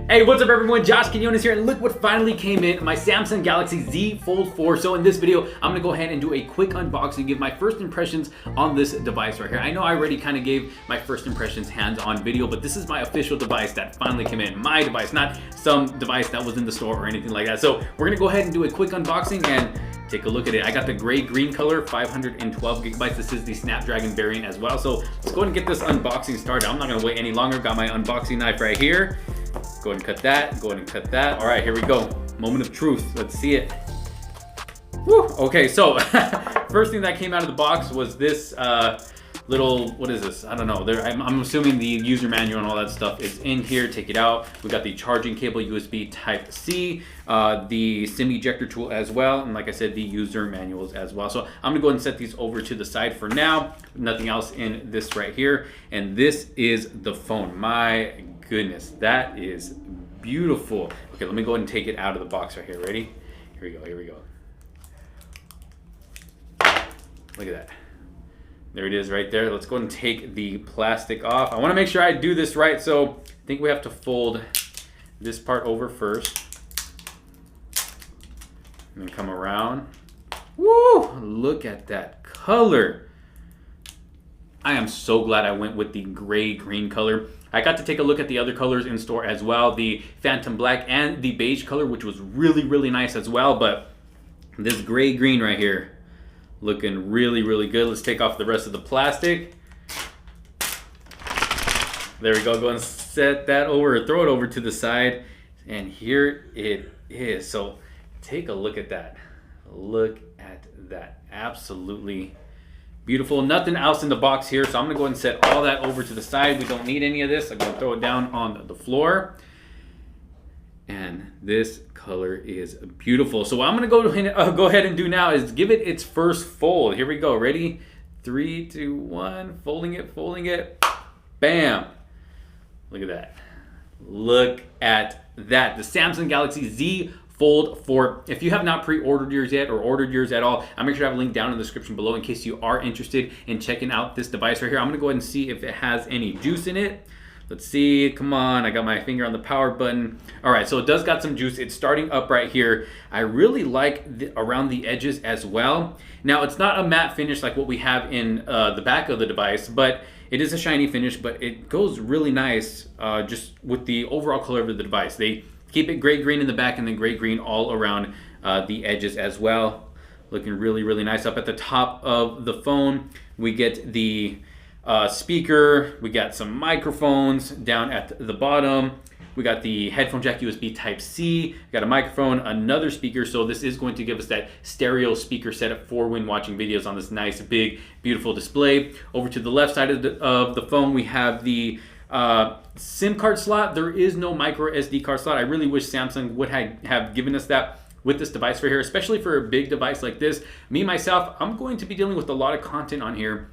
Hey, what's up everyone? Josh Quinones here, and look what finally came in, my Samsung Galaxy Z Fold 4. So in this video, I'm gonna go ahead and do a quick unboxing, give my first impressions on this device right here. I know I already kind of gave my first impressions hands-on video, but this is my official device that finally came in. My device, not some device that was in the store or anything like that. So we're gonna go ahead and do a quick unboxing and take a look at it. I got the gray-green color, 512 gigabytes. This is the Snapdragon variant as well. So let's go ahead and get this unboxing started. I'm not gonna wait any longer. Got my unboxing knife right here. Go ahead and cut that, go ahead and cut that. All right, here we go. Moment of truth, let's see it. Woo, okay, so first thing that came out of the box was this little, what is this? I don't know. I'm assuming the user manual and all that stuff is in here. Take it out. We got the charging cable, USB Type-C, the SIM ejector tool as well, and like I said, the user manuals as well. So I'm gonna go ahead and set these over to the side for now. Nothing else in this right here. And this is the phone. My goodness, that is beautiful. Okay, let me go ahead and take it out of the box right here. Ready? Here we go, here we go. Look at that. There it is right there. Let's go ahead and take the plastic off. I want to make sure I do this right, so I think we have to fold this part over first. And then come around. Woo! Look at that color. I am so glad I went with the gray-green color. I got to take a look at the other colors in store as well. The Phantom Black and the beige color, which was really, really nice as well. But this gray-green right here, looking really, really good. Let's take off the rest of the plastic. There we go. Go and set that over, throw it over to the side. And here it is. So take a look at that. Look at that. Absolutely beautiful. Nothing else in the box here, so I'm gonna go ahead and set all that over to the side. We don't need any of this. I'm gonna throw it down on the floor. And this color is beautiful. So what I'm gonna go ahead and do now is give it its first fold. Here we go. Ready? 3, 2, 1. Folding it, folding it. Bam! Look at that. Look at that. The Samsung Galaxy Z Fold 4. If you have not pre-ordered yours yet or ordered yours at all, I'll make sure I have a link down in the description below in case you are interested in checking out this device right here. I'm gonna go ahead and see if it has any juice in it. Let's see, come on, I got my finger on the power button. All right, so it does got some juice. It's starting up right here. I really like around the edges as well. Now, it's not a matte finish like what we have in the back of the device, but it is a shiny finish, but it goes really nice just with the overall color of the device. They keep it gray-green in the back and then gray-green all around the edges as well. Looking really, really nice. Up at the top of the phone, we get the speaker. We got some microphones down at the bottom. We got the headphone jack, USB Type-C. We got a microphone, another speaker. So this is going to give us that stereo speaker setup for when watching videos on this nice, big, beautiful display. Over to the left side of the phone, we have the SIM card slot. There is no micro SD card slot. I really wish Samsung would have given us that with this device right here, especially for a big device like this. Me, myself, I'm going to be dealing with a lot of content on here,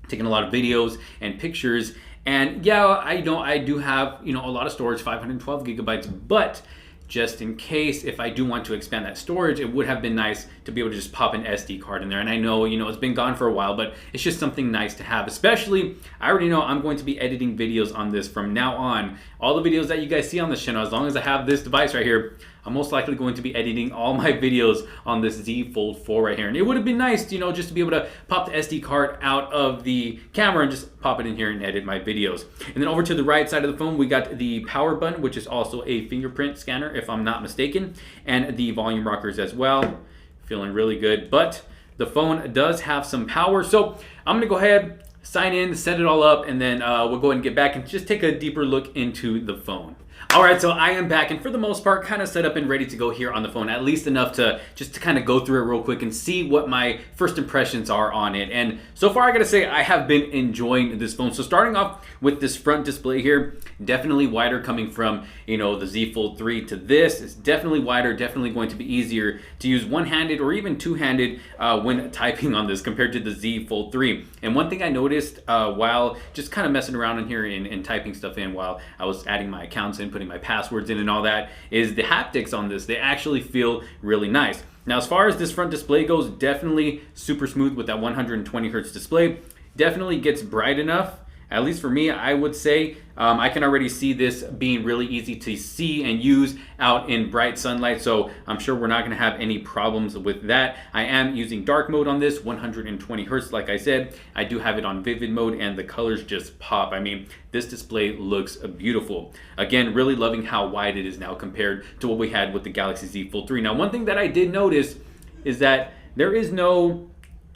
taking a lot of videos and pictures. And yeah, I know I do have, a lot of storage, 512 gigabytes, but just in case, if I do want to expand that storage, it would have been nice to be able to just pop an SD card in there. And I know, it's been gone for a while, but it's just something nice to have. Especially, I already know I'm going to be editing videos on this from now on. All the videos that you guys see on this channel, as long as I have this device right here, I'm most likely going to be editing all my videos on this Z Fold 4 right here. And it would have been nice, just to be able to pop the SD card out of the camera and just pop it in here and edit my videos. And then over to the right side of the phone, we got the power button, which is also a fingerprint scanner, if I'm not mistaken, and the volume rockers as well. Feeling really good, but the phone does have some power. So I'm gonna go ahead, sign in, set it all up, and then we'll go ahead and get back and just take a deeper look into the phone. All right, so I am back, and for the most part, kind of set up and ready to go here on the phone, at least enough to just to kind of go through it real quick and see what my first impressions are on it. And so far, I gotta say, I have been enjoying this phone. So starting off with this front display here, definitely wider coming from, the Z Fold 3 to this. It's definitely wider, definitely going to be easier to use one-handed or even two-handed when typing on this compared to the Z Fold 3. And one thing I noticed while just kind of messing around in here and typing stuff in while I was adding my accounts in, putting my passwords in and all that, is the haptics on this. They actually feel really nice. Now, as far as this front display goes, definitely super smooth with that 120 hertz display. Definitely gets bright enough at least for me, I would say I can already see this being really easy to see and use out in bright sunlight, so I'm sure we're not going to have any problems with that. I am using dark mode on this, 120 hertz. Like I said, I do have it on vivid mode, and the colors just pop. I mean, this display looks beautiful. Again, really loving how wide it is now compared to what we had with the Galaxy Z Fold 3. Now, one thing that I did notice is that there is no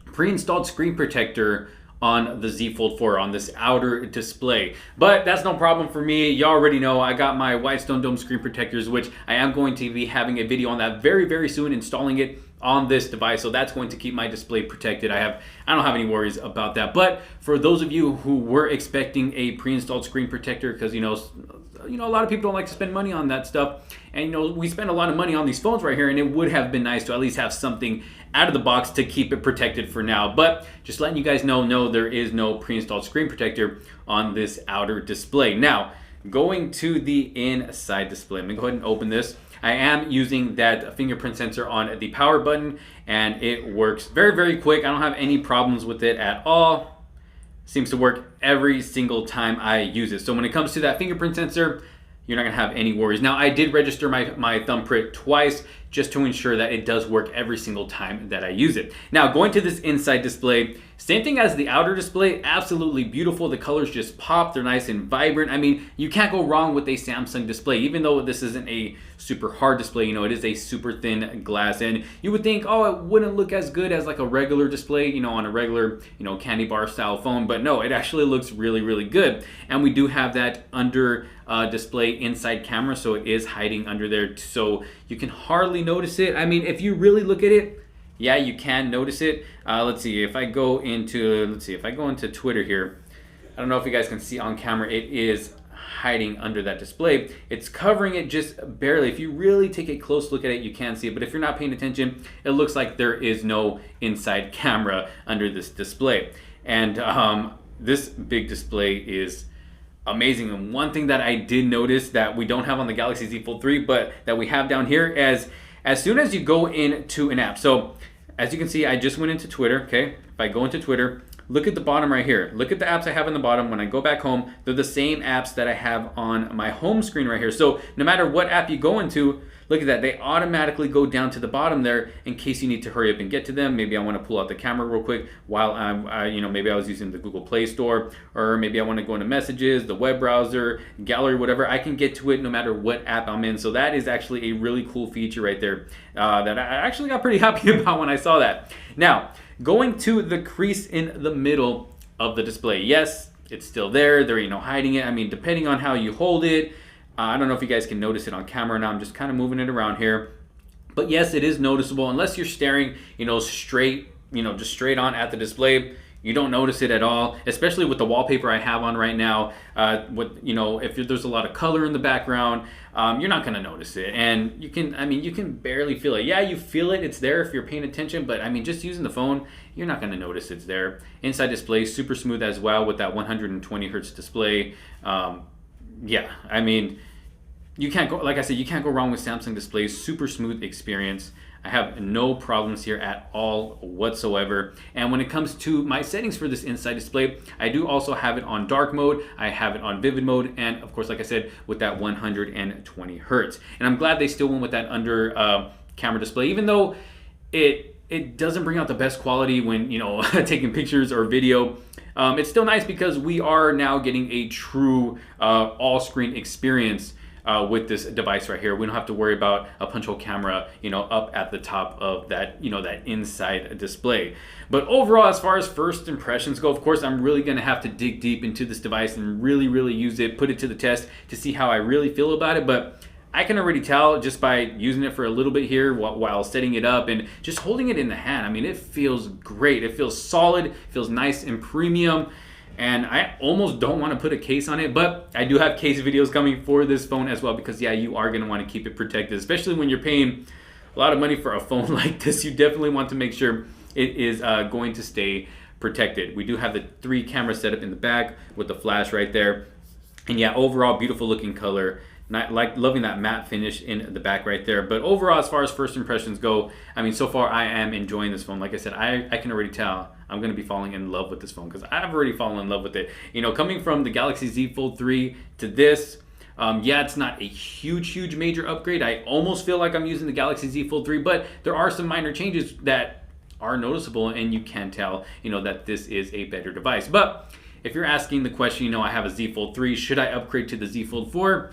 pre-installed screen protector on the Z Fold 4 on this outer display, but that's no problem for me. You already know I got my Whitestone Dome screen protectors, which I am going to be having a video on that very soon, installing it on this device, so that's going to keep my display protected. I don't have any worries about that. But for those of you who were expecting a pre-installed screen protector, because you know a lot of people don't like to spend money on that stuff, and we spend a lot of money on these phones right here, and it would have been nice to at least have something out of the box to keep it protected for now. But just letting you guys know, no, there is no pre-installed screen protector on this outer display. Now, going to the inside display, I'm gonna go ahead and open this. I am using that fingerprint sensor on the power button, and it works very quick. I don't have any problems with it at all. Seems to work every single time I use it. So when it comes to that fingerprint sensor, you're not gonna have any worries. Now, I did register my thumbprint twice just to ensure that it does work every single time that I use it. Now, going to this inside display, same thing as the outer display, absolutely beautiful. The colors just pop, they're nice and vibrant. I mean, you can't go wrong with a Samsung display, even though this isn't a super hard display, it is a super thin glass. And you would think, oh, it wouldn't look as good as like a regular display, on a regular, candy bar style phone, but no, it actually looks really good. And we do have that under display inside camera, so it is hiding under there, so you can hardly notice it. I mean, if you really look at it, yeah, you can notice it. Let's see, if I go into Twitter here, I don't know if you guys can see on camera, it is hiding under that display. It's covering it just barely. If you really take a close look at it, you can see it, but if you're not paying attention, it looks like there is no inside camera under this display. And this big display is amazing. And one thing that I did notice that we don't have on the Galaxy Z Fold 3, but that we have down here, as soon as you go into an app. So as you can see, I just went into Twitter, okay? If I go into Twitter, look at the bottom right here. Look at the apps I have on the bottom. When I go back home, they're the same apps that I have on my home screen right here. So no matter what app you go into, look at that. They automatically go down to the bottom there in case you need to hurry up and get to them. Maybe I want to pull out the camera real quick while maybe I was using the Google Play Store, or maybe I want to go into messages, the web browser, gallery, whatever. I can get to it no matter what app I'm in. So that is actually a really cool feature right there that I actually got pretty happy about when I saw that. Now, going to the crease in the middle of the display. Yes, it's still there. There ain't no hiding it. I mean, depending on how you hold it, I don't know if you guys can notice it on camera. Now I'm just kind of moving it around here. But yes, it is noticeable. Unless you're staring, straight, just straight on at the display, you don't notice it at all, especially with the wallpaper I have on right now. If there's a lot of color in the background, you're not gonna notice it. And you can barely feel it. Yeah, you feel it, it's there if you're paying attention, but just using the phone, you're not gonna notice it's there. Inside display, super smooth as well with that 120 hertz display. Yeah, you can't go, like I said, you can't go wrong with Samsung displays. Super smooth experience. I have no problems here at all whatsoever. And when it comes to my settings for this inside display, I do also have it on dark mode. I have it on vivid mode. And of course, like I said, with that 120 hertz. And I'm glad they still went with that under camera display, even though it doesn't bring out the best quality when, taking pictures or video. It's still nice because we are now getting a true all-screen experience with this device right here. We don't have to worry about a punch hole camera, up at the top of that, that inside display. But overall, as far as first impressions go, of course, I'm really gonna have to dig deep into this device and really use it, put it to the test to see how I really feel about it. But I can already tell just by using it for a little bit here while setting it up and just holding it in the hand. It feels great. It feels solid, feels nice and premium. And I almost don't want to put a case on it, but I do have case videos coming for this phone as well, because yeah, you are going to want to keep it protected, especially when you're paying a lot of money for a phone like this. You definitely want to make sure it is going to stay protected. We do have the 3 camera setup in the back with the flash right there. And yeah, overall beautiful looking color. Loving that matte finish in the back right there. But overall, as far as first impressions go, so far I am enjoying this phone. Like I said, I can already tell I'm going to be falling in love with this phone because I've already fallen in love with it. You know, coming from the Galaxy Z Fold 3 to this, yeah, it's not a huge major upgrade. I almost feel like I'm using the Galaxy Z Fold 3, but there are some minor changes that are noticeable, and you can tell, you know, that this is a better device. But if you're asking the question, you know, I have a Z Fold 3, should I upgrade to the Z Fold 4?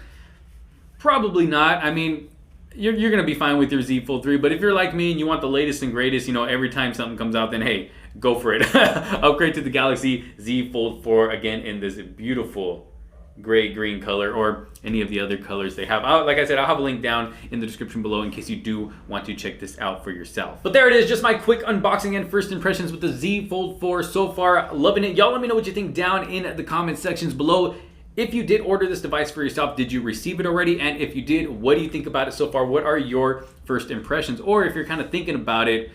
Probably not. I mean, you're going to be fine with your Z Fold 3, but if you're like me and you want the latest and greatest, you know, every time something comes out, then hey, go for it. Upgrade to the Galaxy Z Fold 4, again, in this beautiful gray green color, or any of the other colors they have. Like I said, I'll have a link down in the description below in case you do want to check this out for yourself. But there it is, just my quick unboxing and first impressions with the Z Fold 4 so far. Loving it. Y'all let me know what you think down in the comment sections below. If you did order this device for yourself, did you receive it already? And if you did, what do you think about it so far? What are your first impressions? Or if you're kind of thinking about it,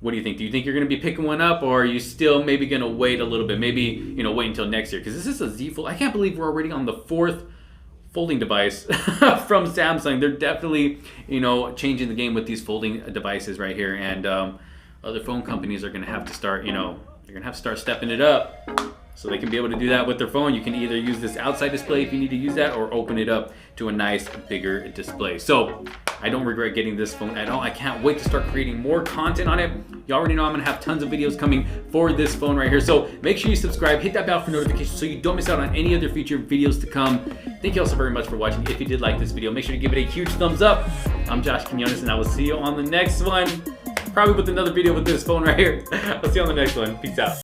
what do you think? Do you think you're going to be picking one up, or are you still maybe going to wait a little bit? Maybe, you know, wait until next year, because this is a Z Fold. I can't believe we're already on the 4th folding device from Samsung. They're definitely, you know, changing the game with these folding devices right here, and other phone companies are going to have to start, you know, they're going to have to start stepping it up so they can be able to do that with their phone. You can either use this outside display if you need to use that, or open it up to a nice bigger display. So I don't regret getting this phone at all. I can't wait to start creating more content on it. You already know I'm gonna have tons of videos coming for this phone right here. So make sure you subscribe, hit that bell for notifications so you don't miss out on any other future videos to come. Thank you all so very much for watching. If you did like this video, make sure to give it a huge thumbs up. I'm Josh Quinones, and I will see you on the next one. Probably with another video with this phone right here. I'll see you on the next one. Peace out.